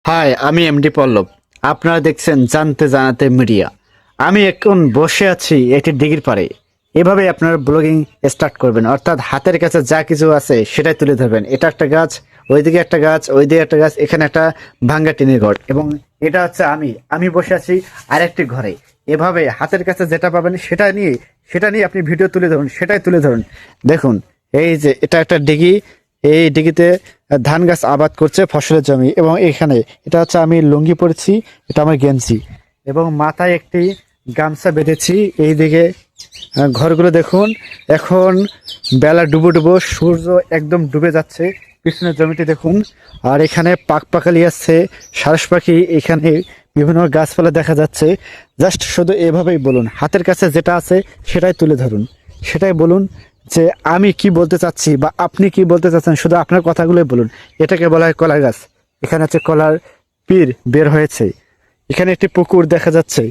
High, আমি MD পল্লব। আপনারা দেখছেন জানতে জানাতে মিডিয়া। আমি এখন বসে আছি একটি দিঘির পাড়ে। এভাবে আপনারা ব্লগিং স্টার্ট করবেন, অর্থাৎ হাতের কাছে যা কিছু আছে সেটাই তুলে ধরবেন। এটা একটা গাছ, ওইদিকে একটা গাছ, ওইদিকে একটা গাছ, এখানে একটা ভাঙ্গা টিনের ঘর, এবং এটা হচ্ছে আমি বসে আছি আরেকটি ঘরে। এভাবে হাতের কাছে যেটা পাবেন সেটা নিয়ে আপনি ভিডিও তুলে ধরুন, সেটাই তুলে ধরুন। দেখুন, এই যে এটা একটা দিঘি। এই দিঘিতে ধান গাছ আবাদ করছে, ফসলের জমি, এবং এখানে এটা হচ্ছে আমি লুঙ্গি পরেছি, এটা আমার গেঞ্জি, এবং মাথায় একটি গামছা বেঁধেছি। এই দিকে ঘরগুলো দেখুন। এখন বেলা ডুবো ডুবো, সূর্য একদম ডুবে যাচ্ছে। পিছনের জমিটি দেখুন। আর এখানে পাকপাখালি আছে, সারস পাখি, এখানে বিভিন্ন গাছপালা দেখা যাচ্ছে। জাস্ট শুধু এভাবেই বলুন, হাতের কাছে যেটা আছে সেটাই তুলে ধরুন, সেটাই বলুন যে আমি কি বলতে চাচ্ছি বা আপনি কি বলতে চাচ্ছেন, শুধু আপনার কথাগুলোই বলুন। এটাকে বলা হয় কলার গাছ। এখানে হচ্ছে কলার পীর বের হয়েছে। এখানে একটি পুকুর দেখা যাচ্ছে,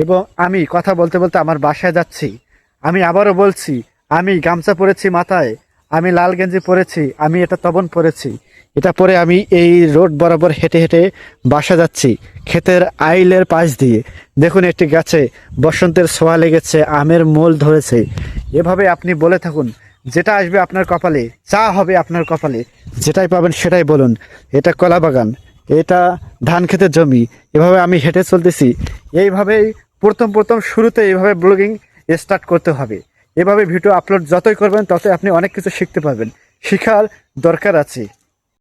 এবং আমি কথা বলতে বলতে আমার বাসায় যাচ্ছি। আমি আবারও বলছি, আমি গামছা পরেছি মাথায়, আমি লাল গেঞ্জি পরেছি, আমি এটা তবন পরেছি। এটা পরে আমি এই রোড বরাবর হেঁটে হেঁটে বাসা যাচ্ছি, ক্ষেতের আইলের পাশ দিয়ে। দেখুন, একটি গাছে বসন্তের ছোঁয়া লেগেছে, আমের মোল ধরেছে। এভাবে আপনি বলে থাকুন, যেটা আসবে আপনার কপালে, চা হবে আপনার কপালে, যেটাই পাবেন সেটাই বলুন। এটা কলা বাগান, এটা ধান ক্ষেতের জমি। এভাবে আমি হেঁটে চলতেছি। এইভাবেই প্রথম প্রথম শুরুতে এইভাবে ব্লগিং স্টার্ট করতে হবে। এভাবে ভিডিও আপলোড যতই করবেন ততই আপনি অনেক কিছু শিখতে পারবেন। শিখার দরকার আছে।